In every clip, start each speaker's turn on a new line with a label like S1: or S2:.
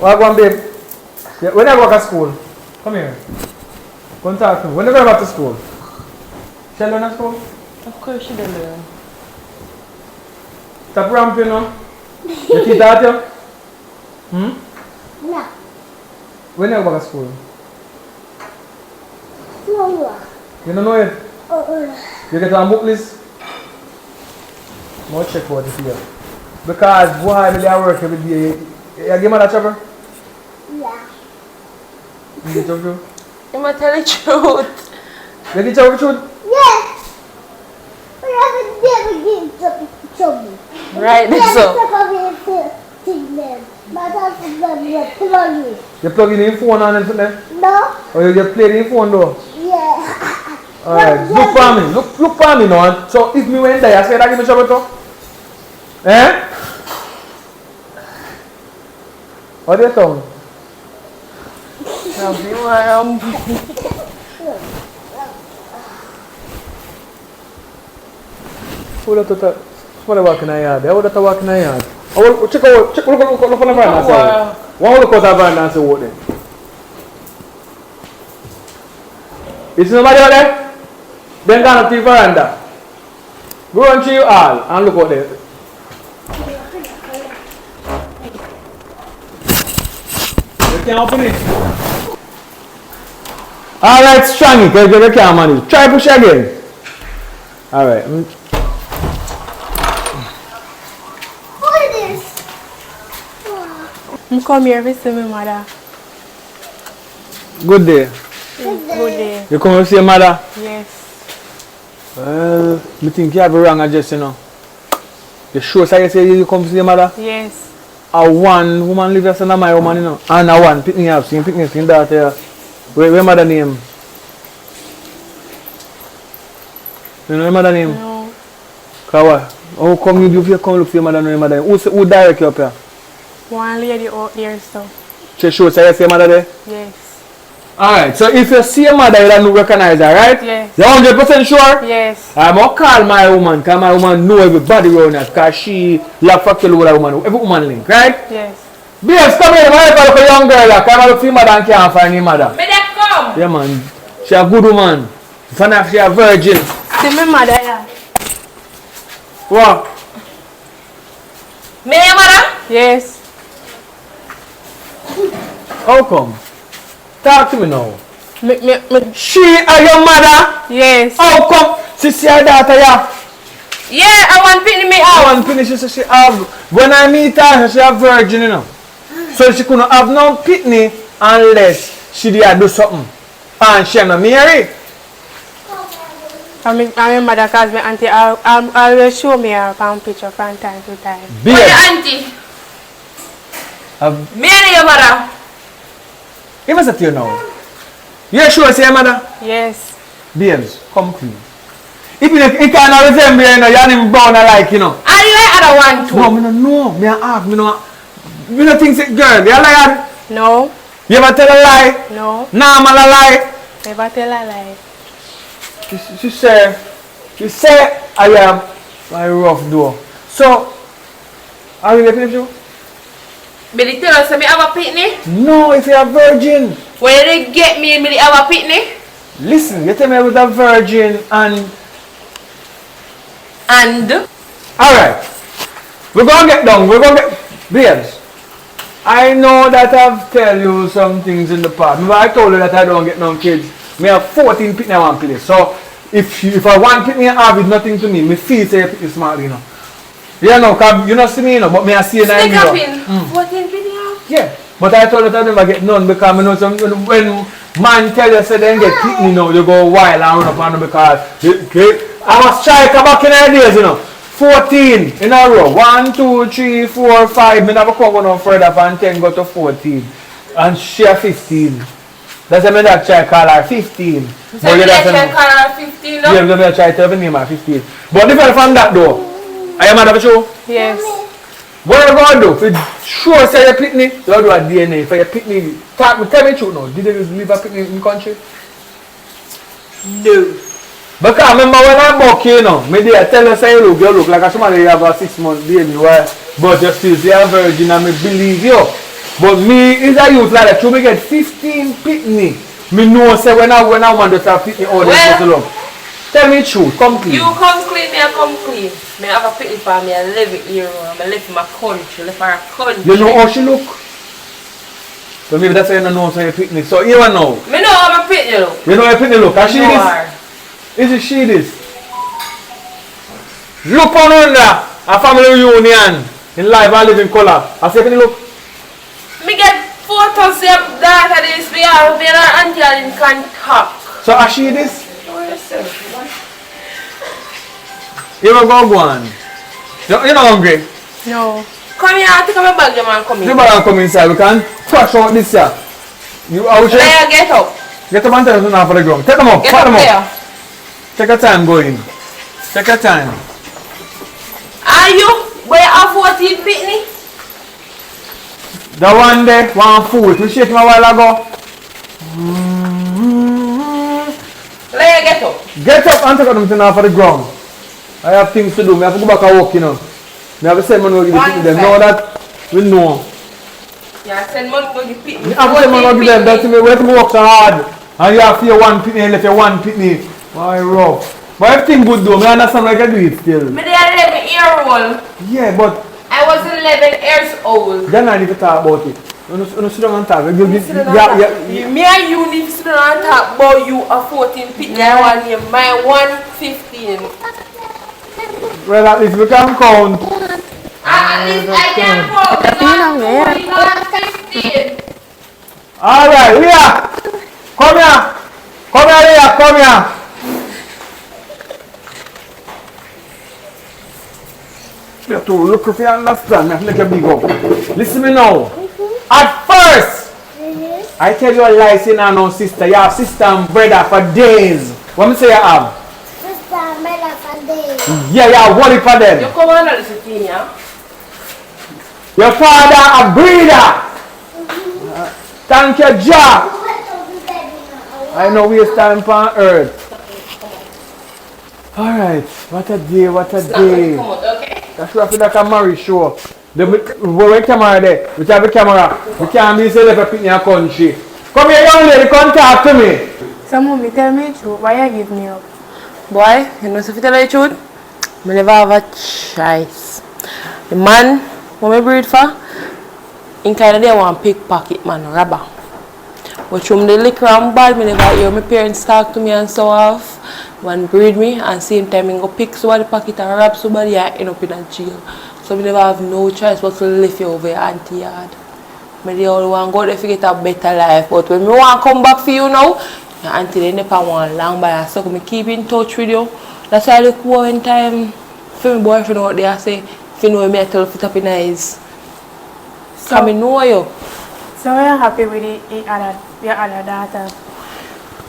S1: What go on, babe? Yeah, when I go to school, come here. Come talk to me. When you go back to school? She learn at school?
S2: Of course she don't learn.
S1: Stop ramping now. You teach that you?
S3: No.
S1: When you go back to school?
S3: No.
S1: You don't know it? You get on book list? I'll check what it is. Because boy, really I work every day. You give me that chopper?
S3: Yeah.
S1: You get chopper?
S2: You must tell the truth.
S1: You get chopper truth?
S3: Yeah. But I never give trouble.
S2: Right, that's so.
S1: You plug in your phone and put them?
S3: No.
S1: Or you just play the phone though?
S3: Yeah.
S1: Alright, look for me. Look for me now. So if me went there, I say that give me trouble too? Eh? What do you tongue? Who that to somebody walking in the yard? Who that walking in the yard? Oh, check look on the van and say. One look out the van and say what then? Is nobody out there? Then down to the veranda. Go on to you all and look out there. You can't open it. Alright, Strangy, because you can't manage. Try push again. Alright.
S3: What is this?
S2: I come here to see my mother.
S1: Good day.
S2: Good day.
S1: You come to see your mother?
S2: Yes.
S1: Well, I think you have a wrong address, you know. You sure so you say you come to see your mother?
S2: Yes.
S1: A one woman live here, my woman, you know. And a one picking up, seeing picking up, daughter. Where mother name? You know your mother name?
S2: No.
S1: Kawa. How come you come look for your mother and your mother name? Who direct you up here?
S2: One lady out there, so.
S1: She sure so you see your mother there?
S2: Yes.
S1: Alright, so if you see your mother, you don't recognize her, right?
S2: Yes.
S1: You're 100% sure?
S2: Yes.
S1: I'm going to call my woman, because my woman know everybody around her, because she love for kill with a woman, every woman link, right?
S2: Yes.
S1: Babes, come here, I look a young girl, come and look for your mother and can't find your mother.
S2: May that come?
S1: Yeah, man. She a good woman. Fun of she a virgin.
S2: See my mother, yeah.
S1: What?
S2: Me your mother? Yes.
S1: How come? Talk to me now.
S2: Me.
S1: She are your mother?
S2: Yes.
S1: How come? She see her daughter, yeah?
S2: Yeah, I want to me
S1: I
S2: out.
S1: want finish, she have, when I meet her, she a virgin, you know. So she couldn't have no pitney unless she did do something. And she not married.
S2: I'm your mother because my auntie always show me her picture from time to time.
S1: Babe.
S4: What's your auntie? Me and your mother.
S1: Give us a to you now. You sure it's your mother?
S2: Yes.
S1: Babes, come clean. If you can't resemble, you know, you're not even born alike, you know.
S4: Are you like other one too?
S1: No, me no know. Me a ask, me no. You don't think it's girl, you a liar?
S2: No.
S1: You ever tell a lie?
S2: No.
S1: Normal a lie?
S2: Never tell a lie.
S1: She say I am my rough door. So, are you getting you?
S4: But they tell us that I have a pitney.
S1: No, if you're a virgin.
S4: Where they get me and me have a pitney?
S1: Listen, you tell me I was a virgin and... Alright. We're gonna get down. We're gonna get... Babes, I know that I've tell you some things in the past. Remember I told you that I don't get no kids. Me have 14 pitney I want to play. So, if I want pitney I have, it's nothing to me. Me feel say pitney smart, you know. Yeah, no, cause you not see me, you know, but me I see you in
S4: Stick up
S1: the
S4: in 14 pitney.
S1: Yeah, but I told you that I never get none because I know some, when man tell you say they get pitney now, you go wild and run up on them because I'm a striker back in the days, you know. 14 in a row. 1, 2, 3, 4, 5. Me never come no further than 10 go to 14. And she 15. That's why I that try call her 15.
S4: So you try call her 15 no?
S1: Yeah, I try to tell name her 15. But different from that though. Are you mad at you?
S2: Yes.
S1: What are you going to do? If you sure say you pick me, you do a DNA. If you pick me, tell me the truth now. Did you live a picnic in the country?
S4: No.
S1: Because I remember when I buck you know, maybe I tell you say you look like somebody you have a 6 month baby, but you still say a virgin and me believe you. But me is a youth like that. So me get 15 pitney. Me know say when I want to start pitney all them supposed to love. Tell me the truth, come clean.
S4: You come clean, me I come clean. Me have a pitney for me, I live it here. I live in my country, live for a country.
S1: You know how she look? So maybe that's why you don't know so you pitney. So you know.
S4: Me know how my pitney look.
S1: You know how you pitney look? And she
S4: You
S1: this?
S4: are.
S1: Is it she this? Look on under a family reunion in life and live in color. I say pitney look.
S4: Me get photos of daughter this, we have been an auntie in contact.
S1: So are she this?
S4: What yourself?
S1: You will go on. You're not hungry?
S2: No.
S4: Come here, take my bag, your man, come
S1: You
S4: in.
S1: better come inside. We can crush out this here. You I wish you
S4: There, get up.
S1: get up and tell them for the ground. Take them up.
S4: Get
S1: Put
S4: up
S1: them
S4: there.
S1: up. Take your time going. Take your time.
S4: Are you? Where you have 14 pitney?
S1: The one there, one fool. We shake him a while ago.
S4: There, get up.
S1: Get up and take them to for the ground. I have things to do. I have to go back and walk, you know. I have to send money to give it to them. Know that we know.
S4: Yeah, send money for the pitney.
S1: I have to send money to give them. That's me. We have to work so hard. And you have to your one pitney and left your one pitney. Why rough? But everything good though. I understand why I can do it still.
S4: Me there 11-year-old.
S1: Yeah, but
S4: I was 11 years old.
S1: then I need to talk about it. You sit down and talk.
S4: Me and you need to sit down and talk about you a 14 pitney. I want you. My 115.
S1: Well, at least we can count.
S4: At least I can count. 15.
S1: Alright, Leah! Come here! Come here, Leah! Come here! You have to look if you understand. You have to make a big up. Listen to me now. At first, I tell you a lie, saying no sister. You have sister and brother for days. What me say you have?
S3: Sister and brother for days.
S1: Yeah, you have worry for them.
S4: You come on and listen to me, yeah?
S1: Your father a breeder. Thank you, Jah. I know we stand on earth. Alright, what a day, what a day.
S4: Come on, okay?
S1: That's why I feel like a marriage show. We camera there. We have a camera. We can't be selling for in your country. Come here, young lady, come talk to me.
S2: So mommy, tell me the truth. Why you give me up? Boy, you know if you tell the truth, I never have a choice. The man who I breed for, in kind of they want pickpocket man, robber. But from the liquor and bad, I never hear my parents talk to me and so off. One breed me and same time I go pick somebody pocket and rob somebody and end up in a jail. So I never have no choice but to live you over your auntie yard. I the only one go there to get a better life. But when I want to come back for you now, your auntie they never want long by, so I keep in touch with you. That's why I look one time for my boyfriend out there, I say, if you know me, I tell you fit up in eyes. So I know you. So you're happy with your other daughter?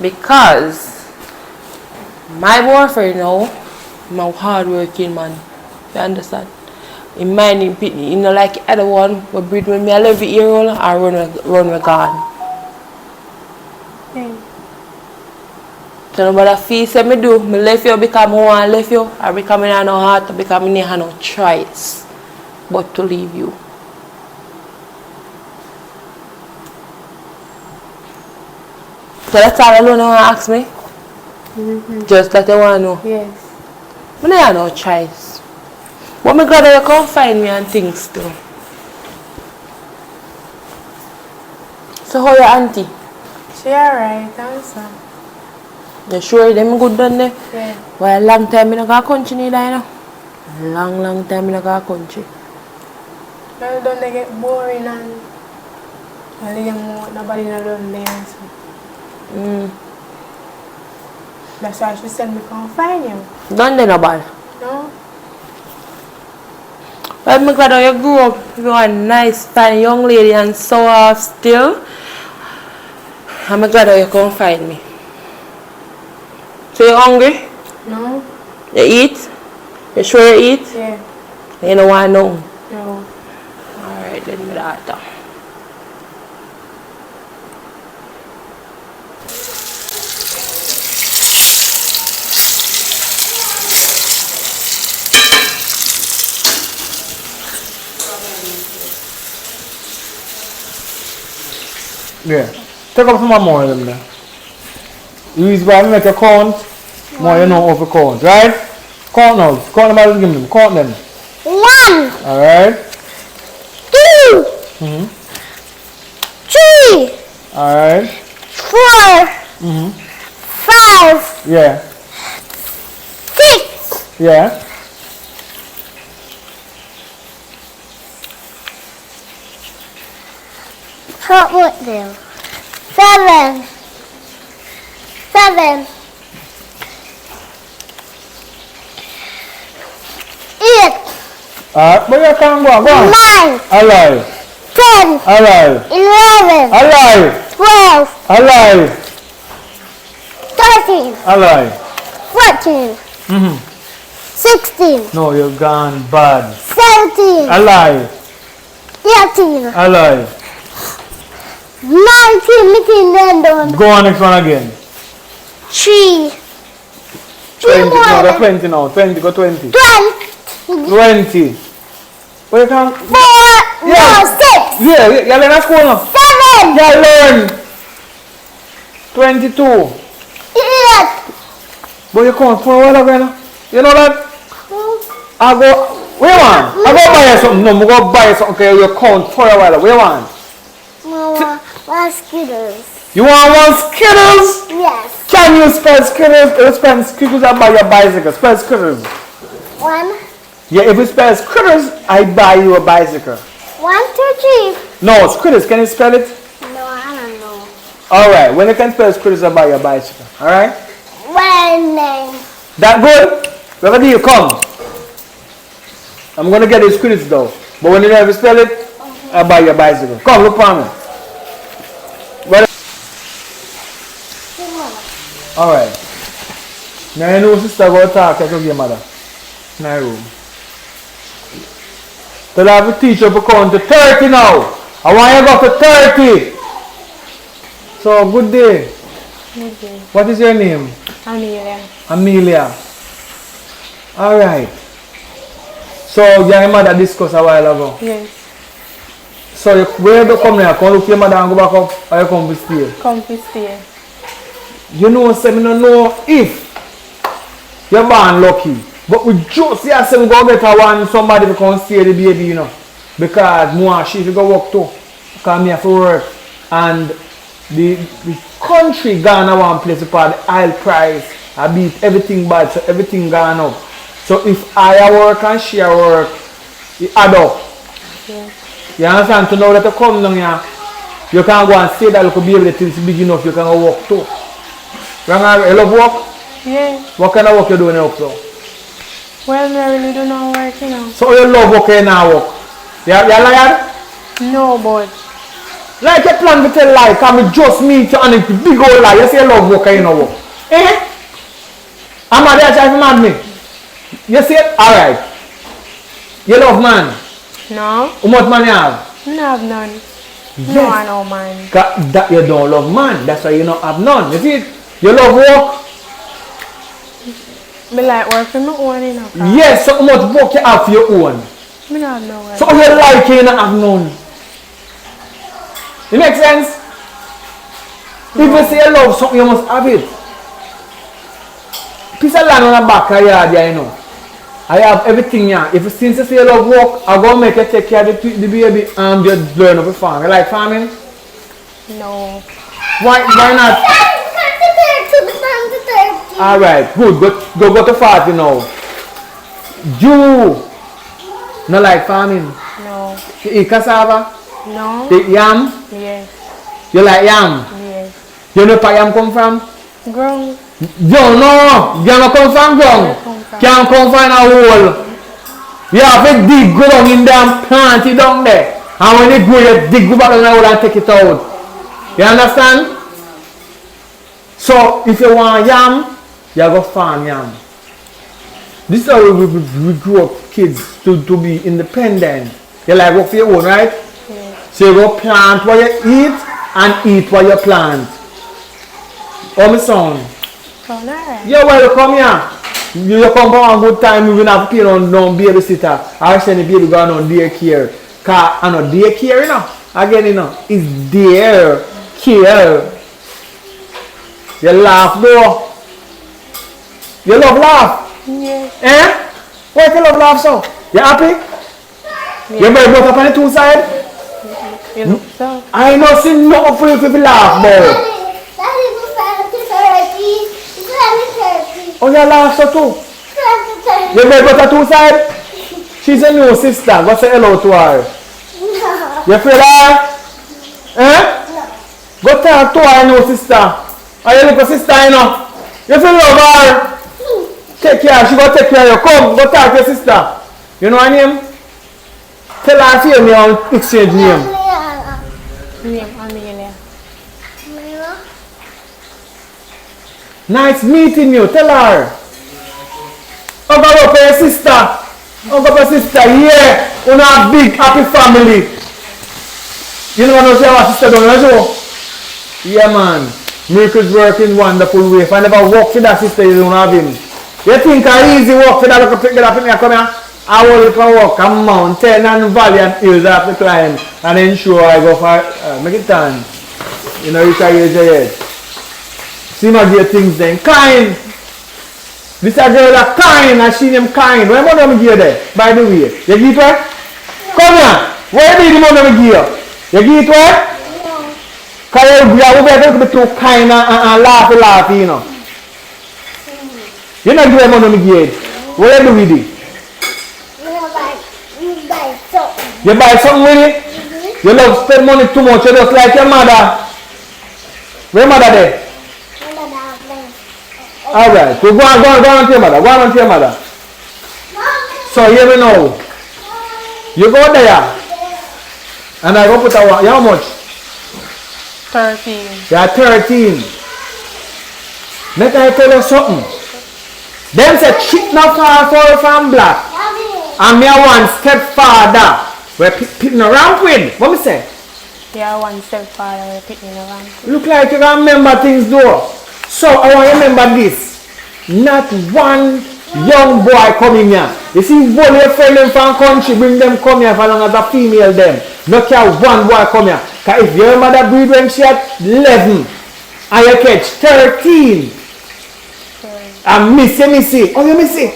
S2: Because my boyfriend now, I'm a hard-working man. You understand? In mind in pitney, you know, like the other one, we breed when me 11-year-old and run with gone. So nobody feel say me do, me left you because I want to leave you, or because I have no heart, or because I have no choice but to leave you. So that's all alone you want to ask me? Just that you want to know? Yes. I have no choice. But I'm glad that you come find me and things too. So how your auntie?
S3: She alright, answer.
S2: You sure them good done there?
S3: Yeah.
S2: Well, a long time in a country neither, you know. Long time in a country.
S3: Well, don't they get boring and nobody done there. So. That's why she said me come find you.
S2: Done there no bad.
S3: No?
S2: Well, I'm glad that you grew up. You're a nice, fine young lady and so off still. I'm glad that you come find me. So you hungry?
S3: No?
S2: You eat? You sure you eat?
S3: Yeah.
S2: You don't want to know?
S3: No.
S2: Alright, then my daughter.
S1: Yeah. Take up some more of them there. Use why make a count. More you know how to count, right? Count now. Count them as give them. Count them.
S5: 1,
S1: Alright?
S5: 2,
S1: Mm-hmm.
S5: 3,
S1: Alright?
S5: 4,
S1: Mm-hmm.
S5: 5,
S1: Yeah.
S5: 6,
S1: Yeah.
S5: What was them? 7, 7, 8,
S1: Alright, but you can't go on. Go on.
S5: 9,
S1: Alive.
S5: 10,
S1: Alive.
S5: 11,
S1: Alive.
S5: 12,
S1: Alive.
S5: 13,
S1: Alive.
S5: 14,
S1: Mm-hmm.
S5: 16,
S1: No, you're gone bad.
S5: 17,
S1: Alive.
S5: 18,
S1: Alive.
S5: 19, making them done.
S1: Go on next one again.
S5: 3,
S1: 20.
S5: more
S1: No, go
S5: than
S1: 20 now. 20, go 20.
S5: 20,
S1: 20. But you can't.
S5: 4,
S1: Yeah.
S5: no, 6,
S1: Yeah, you learn at school now.
S5: 7,
S1: You learn. 22.
S5: 8,
S1: But you can't for a while again. You know that? I go. Where you want? I go buy you something. No, I go buy you something. Okay, you count for a while. Where you want?
S5: one Skittles.
S1: You want one Skittles?
S5: Yes.
S1: Can you spell Skittles? You spell Skittles, I buy your bicycle. Spell Skittles.
S5: 1,
S1: Yeah, if you spell Skittles, I buy you a bicycle.
S5: 1, 2, 3.
S1: No, Skittles, can you spell it?
S5: No, I don't know.
S1: Alright, when you can spell Skittles, I buy you a bicycle. Alright?
S5: When name?
S1: That good? Look at you, come. I'm gonna get the Skittles though. But when you never spell it, I buy you a bicycle. Come, look for me. Alright. Now you know sister go talk to your mother. In her room. Tell her to teach you to count to 30 now. I want you to go to 30. So good day.
S3: Good day.
S1: What is your name?
S3: Amelia.
S1: Amelia. Alright. So you and your mother discussed a while ago.
S3: Yes.
S1: So where you come here? Come look your mother and go back up or you come to stay?
S3: Come to stay.
S1: You know, say me don't know if you're born lucky. But we just say we go get a one somebody to come stay the baby, you know. Because more she go work too. Because me have to work. And the country gone to one place for the oil price. I beat everything bad, so everything gone up. So if I work and she work, it add up.
S3: Yes.
S1: You understand? To know that you come down here, you can go and stay that little baby till it's big enough, you can go work too. You love work?
S3: Yes.
S1: What kind of work you doing up so?
S3: Well, I really don't know work, you know.
S1: So you love work and now work? You liar?
S3: No, but
S1: Like you plan to tell lie, can we just meet you and it's a big old lie, you say you love work and you know work. Eh? I'm mad at you, mad me. You say it? Alright. You love man?
S3: no,
S1: How much man you have?
S3: no have none.
S1: Yes.
S3: No, I know man.
S1: That you don't love man, that's why you don't have none. You see it? You love work?
S3: Me like work for my own, you know.
S1: Yes, so how much work you have for your own?
S3: Me not have no work.
S1: So you like you don't have none. It makes sense? If you say you love something, you must have it. Piece of land on the back of your yard, you know. I have everything here. If since you say you love work, I'm going to make you take care of the baby and just learn up a farm. You like farming?
S3: No.
S1: Why not? Alright, good. Go to 40 now. You not like farming?
S3: No.
S1: You eat cassava?
S3: No.
S1: You eat yam?
S3: Yes.
S1: You like yam?
S3: Yes.
S1: You know where yam come from?
S3: Grown.
S1: You no, you don't come from ground. Can't come from a hole. You have to dig, go down in there and plant it down there. And when it grow, you dig, go back in the hole and take it out. You understand? So if you want yam, you go farm yam. This is how we grow up kids to be independent. You like work for your own, right?
S3: Yes.
S1: So you go plant what you eat and eat what you plant. Oh, my son.
S3: So, alright.
S1: You're welcome here. You come from a good time, we will have to pay on babysitter. I send the baby going on daycare. Because I know daycare, you know. Again, you know, it's their care. You laugh though. You love laugh?
S3: Yes.
S1: Eh? Why do you love laugh so? You happy?
S3: Yeah.
S1: You better both up on the two sides?
S3: You look so.
S1: I know see nothing for you if you laugh, boy.
S5: Daddy was trying to 30. He's trying to 30.
S1: Oh, you laugh so too?
S5: 30.
S1: You better both on two sides? She's a new sister. Go say hello to her.
S5: No.
S1: You feel her? Eh? Go talk to her new sister. Are you little sister, you know? You feel love her? Take care. She go take care of you. Come, go talk to your sister. You know her name? Tell her to me on exchange name.
S3: Name Amelia.
S1: Nice meeting you. Tell her. I'll go up for your sister. I'll go for your sister. Yeah. You know a big happy family. You know what I'm sister doing, you know? Yeah, man. Miracles work in wonderful way. If I never walk for that sister, you don't have him. You think I easy walk for that little pick that up in here, come here? I will walk a mountain and valley and hills I have to climb and ensure I go for make it time. You know, you try to age your head. See my dear things then. Kind. This a girl that kind, I see him kind. Where money I'm give there? By the way. You give it her? Come here. Where did the money I'm give you? You give it her?
S5: No.
S1: Because you are better to be too kind and laugh, you know. You not give her money I'm give it. What you do with it?
S5: You buy something.
S1: You buy something with it? You love spend money too much, you just like your mother. Where mother there? Alright, so go on to your mother. Go on to your mother. So hear me now. You go there. And I go put a how much?
S3: 13.
S1: You are 13. Let I tell you something. Them say chick not far from black. And me a one stepfather. We're pitting around with. What me say?
S3: Yeah, one stepfather we're picking around.
S1: Look like you can remember things though. So I want you to remember this. Not one young boy coming here. You see, all your friends from country, bring them come here for long as a female them. Not care one boy come here. Because if your mother breed when she at 11 and you catch 13 and missy. Oh, you missy?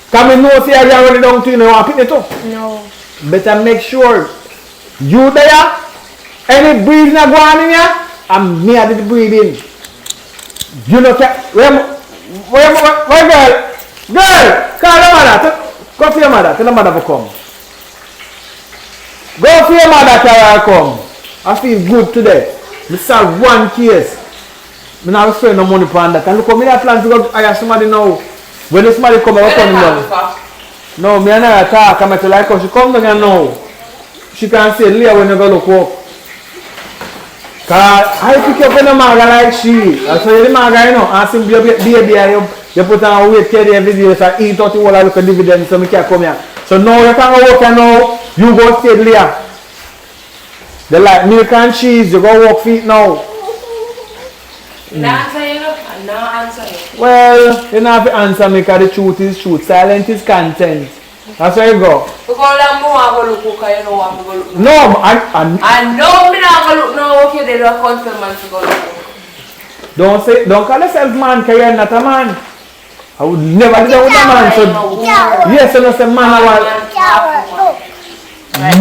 S1: Because I know if you are already down to you, you want to pick it up.
S3: No.
S1: Better make sure you there, any breeding that go on in here, and me I did the breeding. You know, where girl? Girl, call your mother. Go for your mother. Tell your mother to come. Go for your mother, tell her come. I feel good today. I solve one case. I don't spend no money on that. And look, I plan to go hire somebody now. When somebody come, I will come down. No, me and her talk. I'm to like her. She come down here now. She can say, Leah, when you go look up. Cause I pick up in the maga like she. I say the maga, you know, ask him baby, you put on weight carry every day, so eat out the whole look at dividend, so I can come here. So now you can go work and now you go stay there. They like milk and cheese, you go work feet now.
S4: Now answer you know, and now answer you.
S1: Well, you don't have to answer me because the truth is truth. Silent is content. That's where you go.
S4: Because I'm going to look, you know, I'm going to look.
S1: No,
S4: I know me not going to look now, okay, they don't confirm man to go look.
S1: don't call yourself man because you're not a man. I would never do that with a man. So, yes, you know, say man, I want.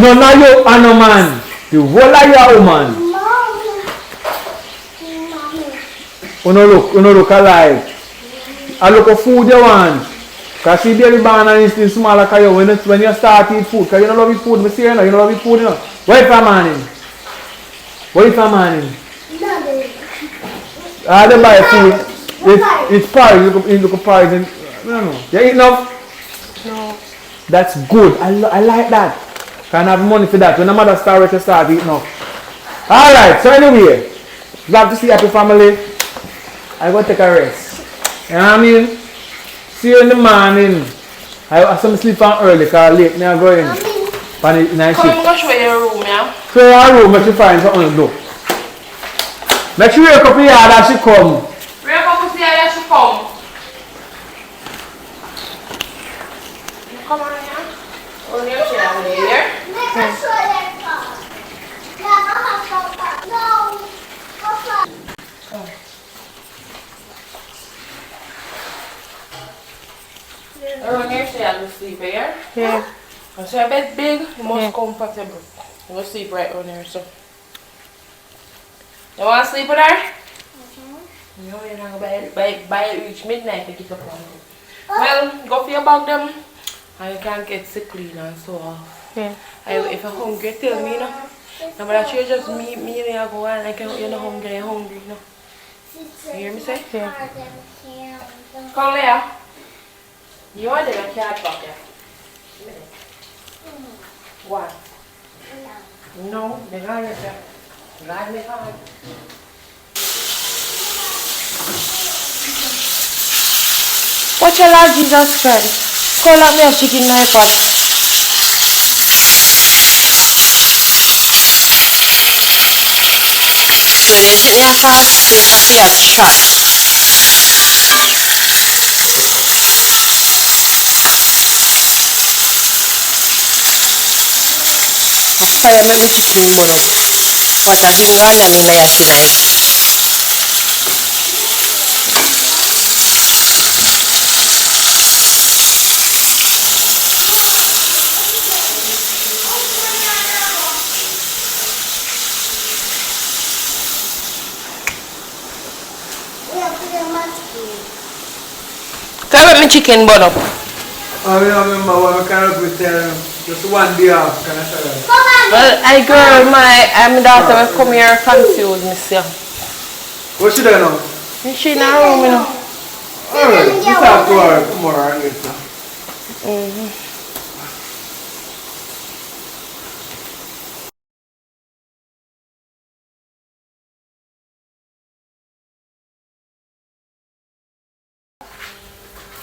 S1: None of you are no man. The whole of you are a woman. You don't look alike. I look at food you want. Because see baby born and it's still smaller than you when you start to eat food. Because you don't love eat food. I see you know, you don't love eat food, you know. What if I'm morning? What if I'm morning? I don't buy food. It's porridge. You look at porridge and I don't know. You eat enough?
S3: No.
S1: That's good. I like that. Can have money for that. When the mother start eating now. Alright, so anyway. Glad to see happy family. I go take a rest. You know what I mean? See you in the morning. I have some sleep on early because late me I go in. Night
S4: Come
S1: shift.
S4: go show your room, yeah?
S1: Show your room, make you find something to do. Make sure you wake up here that she come.
S4: Wake up with the other she come. Come on, yeah? Only your chair over there.
S5: Make us show that car. Yeah, I have to go. No.
S4: sleep here.
S2: Yeah.
S4: So your bed big, you must
S2: Yeah.
S4: comfortable. You must sleep right on here, so. You want to sleep with her? No, you're not going to by reach midnight to get up on you. Well, go for your bag them. And you can get sick clean and so off.
S2: Yeah.
S4: If you're hungry, tell me, you know. No, but actually just me and you go on like you're not hungry, you're hungry, you know. You hear me say?
S2: Yeah.
S4: Come here. You want them a cat back here? What? No, they're not here. God make hard.
S2: Watch your Lord Jesus Christ. Call out me a chicken in my pot. No, you take me a fast plate of tea and shot. A fire make me chicken burn up. But I give me onion in my tonight. Can I make my chicken burn up?
S1: I remember what I kind of with just one day off, can I say that?
S2: Well, my daughter will come here confused me, sir.
S1: What should I know?
S2: She in her room, you know.
S1: Alright, we talk to her tomorrow and later.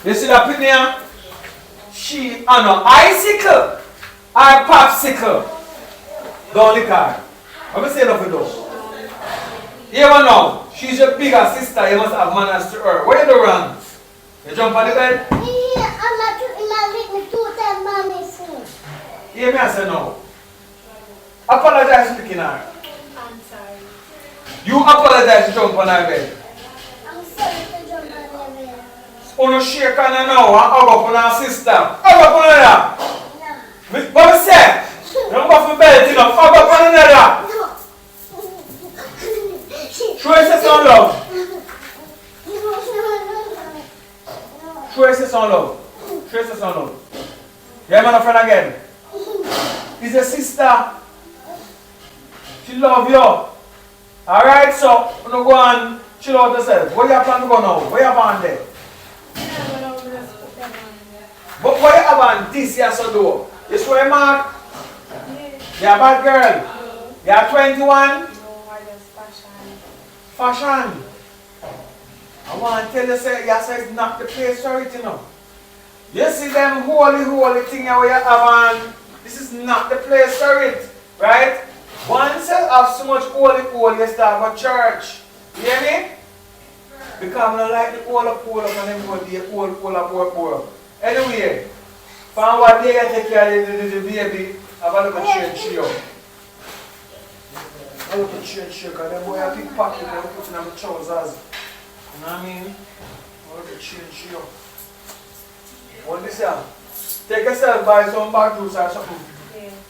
S1: You see that picture here? She on an icicle or popsicle down the car. What am I saying of it though? You ever know? She's your bigger sister, you must have manners to her. What you do wrong? You jump on the bed?
S5: I'm not make me two times mommy food.
S1: You hear me I say no. Apologize to picking her.
S3: I'm sorry.
S1: You apologize to jump on her bed.
S5: I'm sorry to jump on your bed.
S1: Wanna shake on her now and hug up on her sister. Hug up on her.
S5: No.
S1: What I say? You don't go for bed, you know. Hug up on her.
S5: No.
S1: Show us some love. Show us some love. Show us some love. Yeah, man, a friend again. He's a sister. She love you. Alright, so you go and chill out yourself. Where you plan to go now? Where you plan there? But what you have on this year so do? You swear mark? You're a bad girl. You're 21?
S3: No, I just fashion.
S1: Fashion. I want to tell you, say, it's not the place for it, you know. You see them holy thing where you have on. This is not the place for it, right? Once you have so much holy, you start to church. You hear me? Because I don't like the whole up and then go to the whole. Anyway, from what day you take care of the baby, have a look at change you. I look at change you because them boy have big pocket and put in them trousers. You know what I mean? I look at change you. What this here? Take yourself buy some bag juice or something.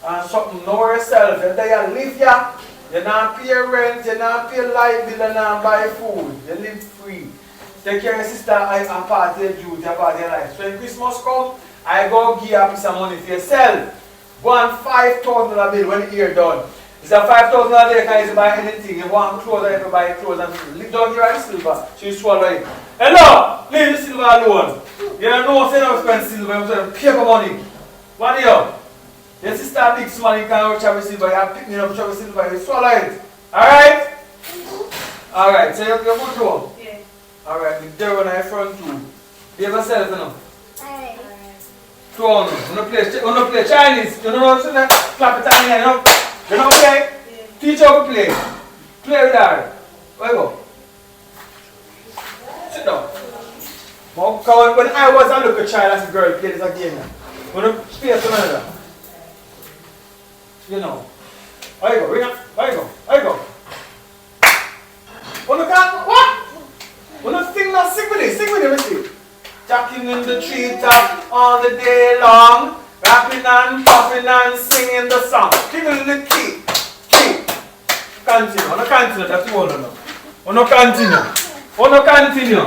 S1: And something, know yourself. You there live here, you not pay rent, you not pay light bill, you not buy food. You live free. Take care of your sister and party your duty, a part of your life. So when Christmas come, I go give you a piece of money for yourself. Go on $5,000 bill when the year done. It's a $5,000 day because you buy anything. You want clothes and you buy clothes and leave down here the silver. So you swallow it. Hello! Leave the silver alone. You don't know say no spend silver, you spend paper money. What do you? Your sister big small, you can't reach with silver, you pick me up with silver, you swallow it. Alright? Alright, so you're good to go?
S3: Yeah.
S1: Alright, the devil on your front too. Behave yourself, you know.
S5: Alright.
S1: Two on you. You play Chinese. You know what I'm saying? Clap it on here, you know? You know okay?
S3: Yeah.
S1: Teach how to play. Play with her. Where you go? Sit down. When I was a little child as a girl, play this again. When you play to another. You know. Where you go? Ring up. Where you go? Where you go? When you can't, what? When you sing with it, let me see. jacking in the treetop all the day long, rapping and popping and singing the song. Give me the key. Continue. On continue. That's all now. On continue. On continue.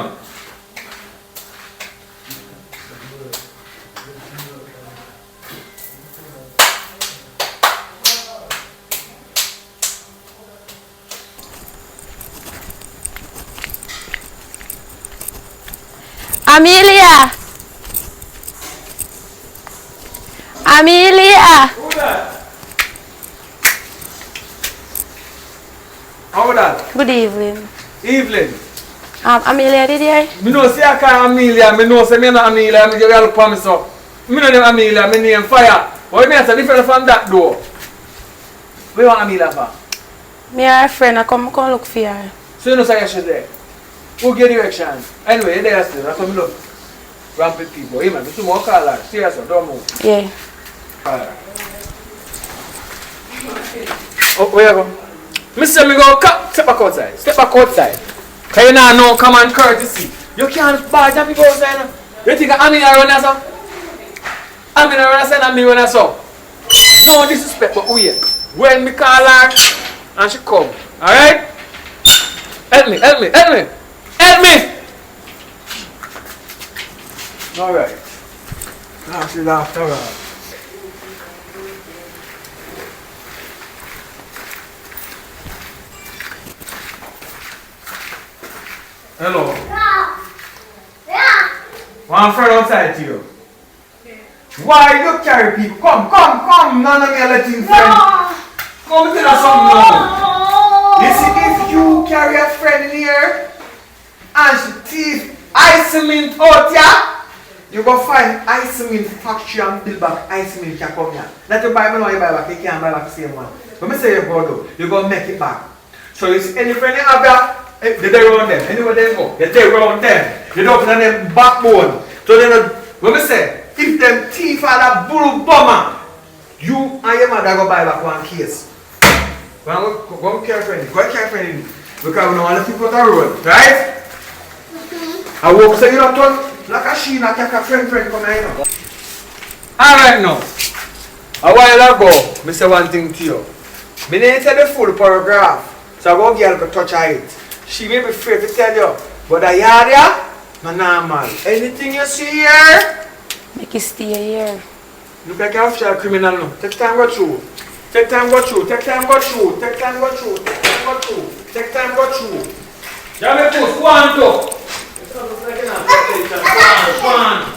S2: Amelia! Amelia!
S1: Who that? How that?
S2: Good evening.
S1: Evelyn.
S2: Amelia, did you hear?
S1: Me know say I call Amelia, me know say me not Amelia, me give you look for me so. Me know name Amelia, me name Fire. What me say different from that door? Where you want Amelia for?
S2: Me and a friend, I come look for her.
S1: So you know say she's there. Who get direction? Anyway, you there still, that's what me look. Rampant people. Hey man, you two more call her. Seriously, don't move.
S2: Yeah.
S1: Call her. Oh, where you go? Me say me go step back outside. Step back outside. Cause you not know common courtesy. You can't barge and people outside now. You think I'm in a run as I'm in a run as I'm in a run as no disrespect, but wait. When me call her and she come. Alright? Help me. Help me! Alright. Now she's after her. Hello. One friend outside to you. Why you carry people? Come. None of me are letting friends. Come tell us something now. You see, if you carry a friend in here and she thief ice mint out here, you go find ice mint factory and build back ice mint can come here. Not to buy me now, you buy back, you can't buy back the same one. But me say you go do, you go make it back. So you see any friend you have here, they take around them. Anywhere they go, they take around them. They don't put on them backbone. So they know, when we say, if them thief are a bull bomber, you and your mother go buy back one case. Go carefully. Because we don't want to people on the road, right? I walk say you don't turn like a she not like a friend come here. Alright now. A while ago, I say one thing to you. I didn't tell the full paragraph. So I go girl go touch her it. She may be afraid to tell you. But the yard here, no normal. Anything you see here,
S2: Make you stay here.
S1: look like an official criminal now. Take time go through. Take time go through. Jamie push, go on to. Go on.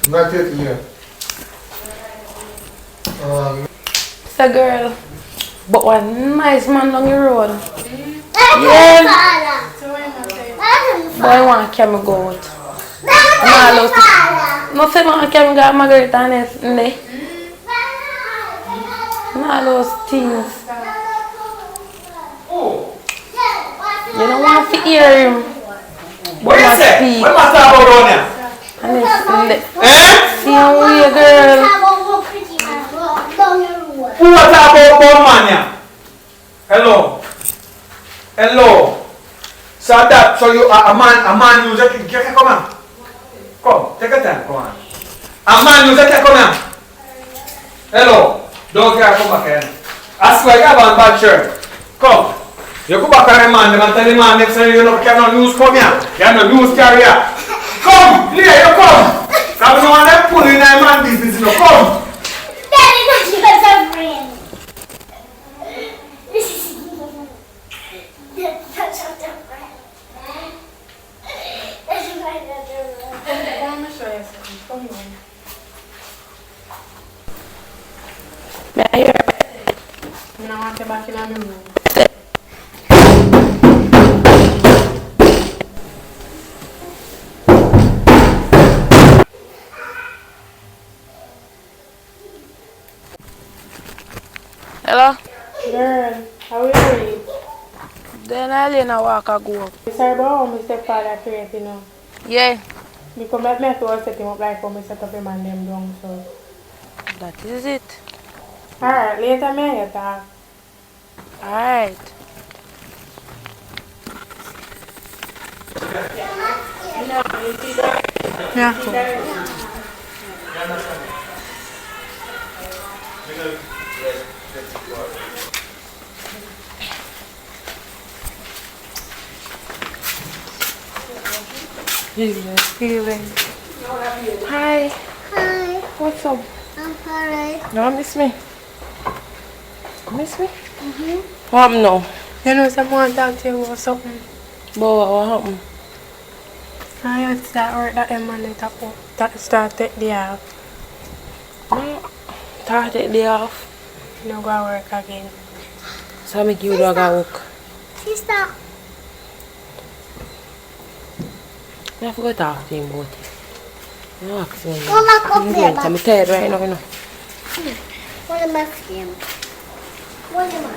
S1: Not it here.
S2: It's a girl. But one nice man down the road.
S5: Yeah.
S2: Boy want to carry me go out. No say want to carry me go Margarita and there. All those things. You don't want to hear him.
S1: What you say? What matter about around here?
S2: And it's
S1: Eh?
S2: see how we girl.
S1: Who was about man here? Hello. So that so you a man use it. Come on. Come, take a time, come on. A man use it, come on. Hello. Don't care, come back here. I swear you have a bad shirt. Come. You go back and man, and tell the man next time you know cannot use come here. You have no use carrier. Come, here you come. Come no one them pull in a man business, you know. Come.
S5: Daddy, that's your friend. That's your friend. That's my other friend.
S3: Let me show you something. Come here.
S2: May I hear?
S3: I want you back in my room.
S2: Hello?
S3: Girl, how are you?
S2: Then I walk and go up.
S3: Sorry about how my stepfather created, you know.
S2: Yeah,
S3: Because I have to set him up like how I set up him and them down, so.
S2: that is it.
S3: Alright, later me I talk.
S2: Alright.
S3: Yeah.
S2: Feeling. Hi.
S5: Hi.
S2: What's up?
S5: I'm sorry.
S2: You miss me? Miss me?
S5: Mm-hmm.
S2: What happened now?
S3: You know someone talk to you about something.
S2: But what happened?
S3: I used to start work that man that started the off.
S2: No. Started the day off.
S3: No go work again.
S2: So I make you dog at work.
S5: Sister.
S2: I forgot to talk to him about it. No, actually.
S5: Go back up there.
S2: I'm tired right now, you know.
S5: What am I saying? What am I?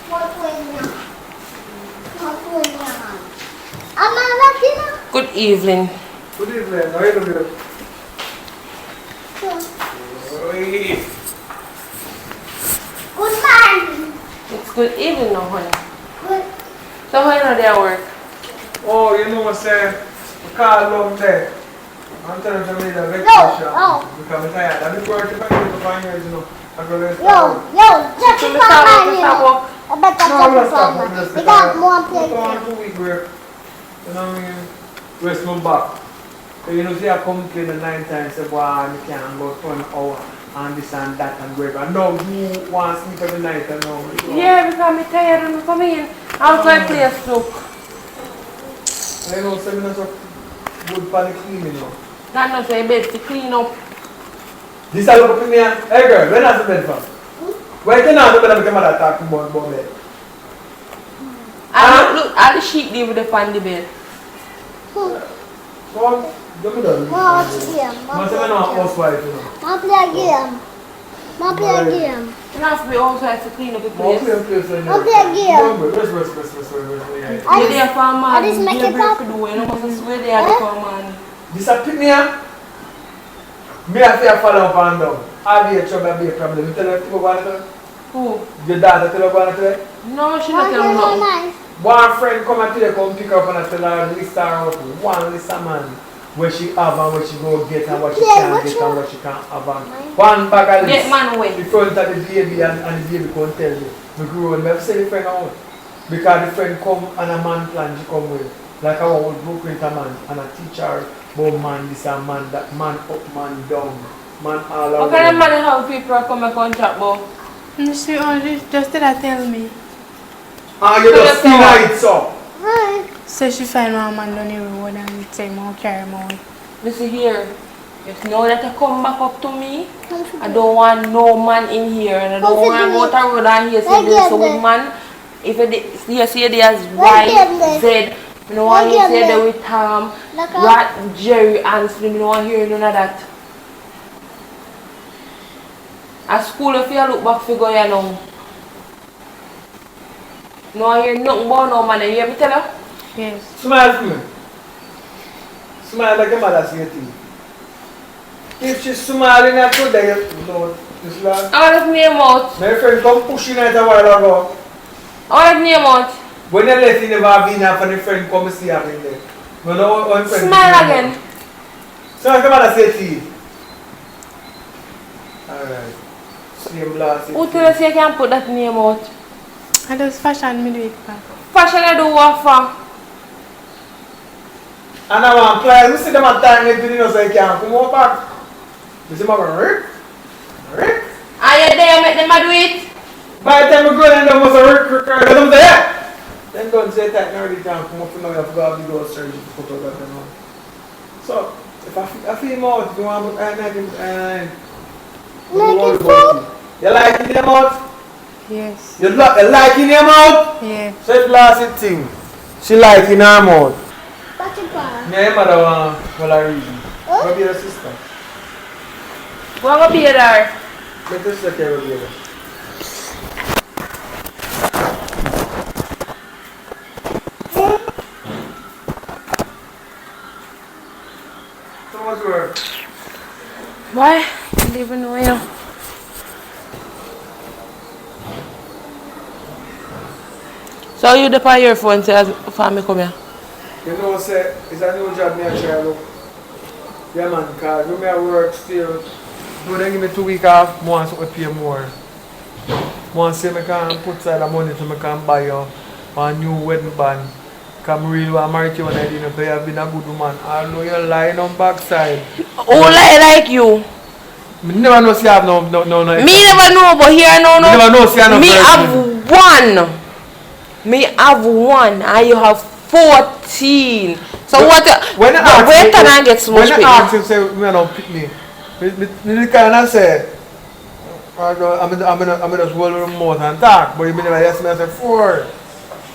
S5: What going on? What going on? Am I laughing?
S2: Good evening.
S1: Good evening. How are you doing? Oi.
S5: Good morning.
S2: It's good evening now, honey.
S5: Good.
S2: So how you know they at work?
S1: Oh, you know what I'm saying? I call long day. I'm telling you, I'm vacation.
S5: No.
S1: Because I'm tired. I've been working for 5 years, you know. I'm going to
S5: Yo, just
S2: So
S5: to
S2: we
S5: come
S2: start
S5: on,
S2: work, we
S5: you
S2: start
S5: know.
S2: work.
S5: I bet that's
S1: No, I'm
S5: just
S1: not
S5: to come
S1: stopping.
S5: on. Because more play
S1: I'm
S5: game.
S1: 2 week break. You know what I mean? Rest my back. So you know, see I come clean the 9 times, say, boy, I can't go 1 hour and this and that and whatever. And now you want to sleep every night and now.
S2: Yeah, because I'm tired and I'm coming in. I was going to play a stroke.
S1: And you know, 7 minutes of good for the clean, you know.
S2: That not say bed to clean up.
S1: This I look at me and, hey girl, when has the bed from? Why can't I do that because I'm talking about bed?
S2: I look at the sheet there with the pan the bed.
S1: So, don't be done.
S5: More game.
S1: I'm saying I'm housewife, you know.
S5: More play game. More play game.
S2: You have to be also have to clean up the
S1: More
S2: place.
S1: play place in there.
S5: More play game.
S1: Rest.
S2: You're there for a man.
S5: I just make
S2: You're
S5: it
S2: brave
S5: up.
S2: to do it. You must swear there for a man.
S1: This a pick me up. Me I say I fall up and down. I be a trouble, I be a problem. You tell her to go on to
S2: Who?
S1: your daughter tell her go on to
S2: No, she
S5: More
S2: not tell me nothing.
S5: nice.
S1: one friend come and today come pick her up and I tell her list her out one list of man where she have and where she go get and what she
S5: Yeah,
S1: can't
S5: what
S1: get
S5: you-
S1: and what she can't have and one bag of
S2: Get
S1: list.
S2: man away.
S1: The front of the baby and the baby can't tell you. We grew and we have to say the friend out. Because the friend come and a man plan she come with. Like I would book with a man and a teacher about man this and man that, man up, man down, man all
S2: How
S1: around.
S2: can a man have people come and contract about?
S3: You see, just did I tell me.
S1: Ah, you
S2: So
S1: just
S2: you
S1: see
S2: say
S1: how it's up.
S5: Hi.
S3: So she find one man down the road and say, "More carry more."
S2: Listen here. If now that you come back up to me, I don't want no man in here and I don't want to go to the road and hear say there's a woman. If you say there's Y, Z, I don't want to hear say there with Rat, Jerry, and Slim, I don't want to hear none of that. At school, if you look back, figure you know. No, I hear nothing about no man. You hear me tell her?
S3: Yes.
S1: Smile for me. Smile like a mother say it. If she's smiling at you, then you know, this lad.
S2: I want to name out.
S1: My friend come pushing it a while ago.
S2: I want to name out.
S1: When you left, you never been here for the friend come see her in there. No, no, one friend.
S2: Smile again.
S1: Smile like a mother say to you. Alright. Same blast.
S2: Who tell us you can put that name out?
S3: I just fashion me do it back.
S2: Fashion I do what for?
S1: And I want clients, you see them at time, you know, so you can't come up back. You see, I'm going, Rick.
S2: Are you there make them do it?
S1: By the time we go in, they must have Rick, they don't say, yeah. Then don't say that, now you can't come up, you know, you have to go have the door surgery to put out that, you know. So, if I feel him out, if you want to, you like him out?
S3: Yes.
S1: You like him out?
S3: Yeah.
S1: So it's last thing. She like him out.
S5: What's your bar?
S1: Me and mother want a reason. Go be your sister.
S2: We're going to be there.
S1: Let us take care of you. So much work.
S2: Why? I don't even know you. So you depend on your phone say as family come here.
S1: You know, say, it's a new job me I try look. Yeah man, cause when I work still, do they give me 2 weeks off, more so I pay more. More say I can put aside the money so I can buy you a new wedding band. Cause I really want to marry you when I didn't know you have been a good woman. I know you're lying on backside.
S2: Who like you?
S1: Me never know see you have no.
S2: Me never know, but here no.
S1: Me never know see you have no
S2: Me
S1: virgin.
S2: have one. Me have one and you have 14. So what?
S1: When I
S2: wait till I get so much
S1: when
S2: pay.
S1: I ask him say me don't pick me kind of say I'm gonna just hold your mouth and talk, but you never yes me I say 4,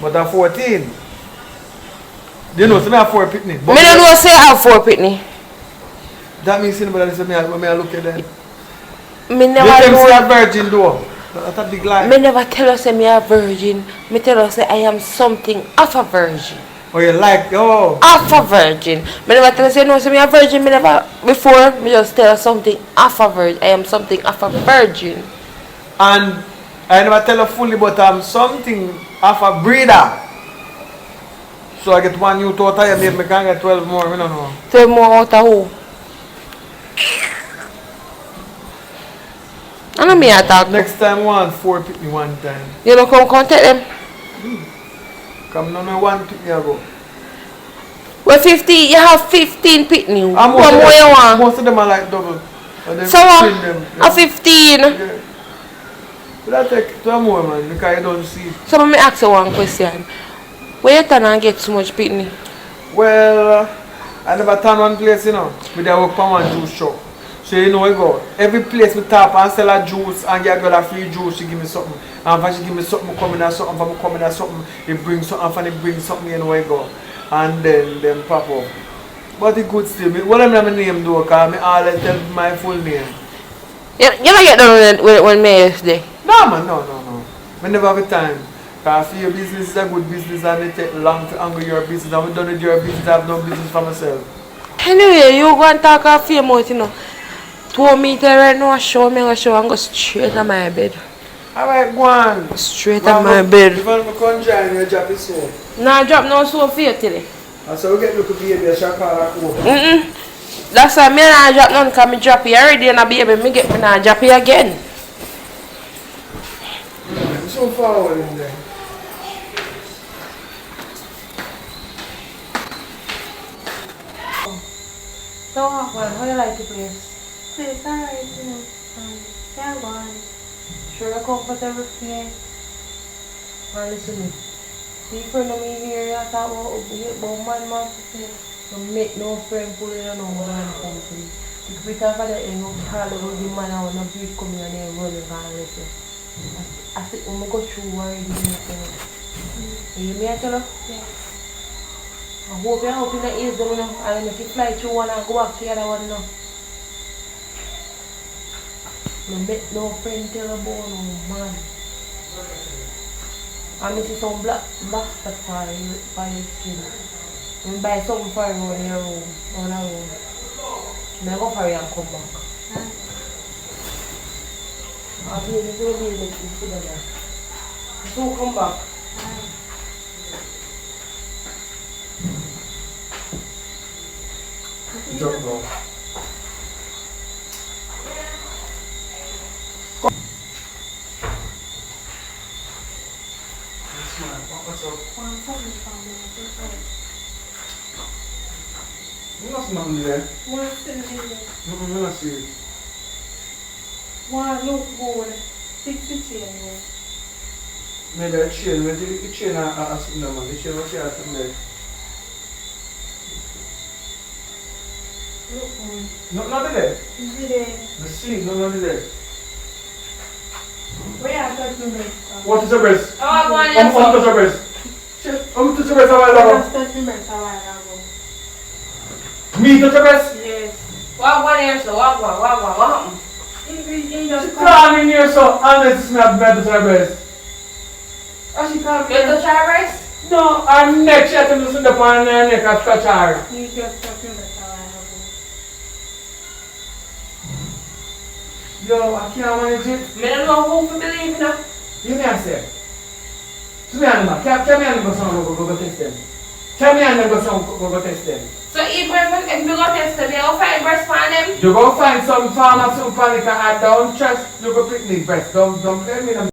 S1: but I'm 14. You know, so me have 4 pitney.
S2: Me don't know say I have 4 pitney.
S1: That means anybody say me when I look at them.
S2: Me
S1: You
S2: never
S1: can
S2: know.
S1: see a virgin though. That's a big lie.
S2: Me never tell us say me a virgin. Me tell us say I am something of a virgin.
S1: Oh you like oh.
S2: Half a virgin. Me never tell us say no say me a virgin. Me never before me just tell us something half a virgin. I am something half a virgin.
S1: And I never tell her fully but I'm something of a breeder. So I get 1 new total, maybe I can get 12 more, I don't know.
S2: 12 more out of who? I know me attack.
S1: Next time one 4 pitney one time.
S2: You don't come take them.
S1: Come no 1 pitney I go.
S2: Well 15, you have 15 pitney.
S1: And
S2: What more you want?
S1: most of them are like double. And then
S2: So
S1: twin them.
S2: a 15.
S1: Yeah. But that take 2 more man because you don't see.
S2: So let me ask you one question. Where you turn and get so much pitney?
S1: Well, I never turn one place, you know. With I work on one juice shop. So you know I go. Every place we tap and sell a juice and get a girl a free juice, she give me something. And if she give me something, coming at something, if I'm coming at something, it brings something, and it brings something, you know I go. And then pop up. But it good still. What I'm my name though, because I always tell my full name.
S2: You don't get done when me yesterday.
S1: No man, no. I never have a time. Because your business is a good business and it take long to angle your business. And we done with your business, I have no business for myself.
S2: Anyway, you go and talk a few more, you know. 2 meter right now, show me a show and go straight to my bed.
S1: Alright, go on.
S2: Straight to my bed.
S1: If I'm going to join you, drop it soon.
S2: Nah, drop no soap for you today.
S1: And so we get look at baby, I shall call her home.
S2: That's why me not drop none because me drop you already and I baby, me get me not drop you again.
S1: It's so forward in there.
S2: So how do you like the place?
S3: It's alright, you know. Yeah, go on.
S2: Sure you're comfortable here? And listen me. The friend of me here, I thought about man to say, don't make no friend pull in and over and come to me. Because of that, you know, Charlie will be man and no breed coming and then running and listen. I said, when I go through worry, you know. You hear me, I tell her?
S3: Yeah.
S2: I hope you're hoping that ears them, you know, and if you fly through one and go back to the other one, you know. No make no friend tell about no man. And I see some black stuff for your skin. And buy something for you in your room, on a room. And I go for you and come back. I'll be able to be able to sit there. So come back.
S1: Drop down. What's up? You must not be there. I don't see it.
S3: One look good. 60 chain.
S1: Maybe a chain, maybe the chain are sitting there, man. The chain was here sitting there. Not there.
S3: Is it there?
S1: The sleep, not there.
S3: Where I touch my breast?
S1: What is the breast?
S2: Oh, I want
S1: Touch your breast. Touch your breast a while
S3: I
S1: ago.
S3: just touched my breast a while ago.
S1: Me touch your breast?
S3: Yes.
S2: Walk one here, so walk one, what happened?
S3: He just
S1: Come in here, so unless it's not bad to your breast. Oh, she can't.
S2: You touch her breast?
S1: No, her neck, she had to listen to her neck and scratch her.
S3: He just touched my breast a while ago.
S1: Yo, I can't manage it.
S2: I don't know who to believe in her.
S1: You can say. Come here, man. Come here and go some go test them. Come here and go some go test them.
S4: So if we go test them, you go find breast for them?
S1: You go find some farmers who panic and add down, trust you go picnic breast. Don't let me know.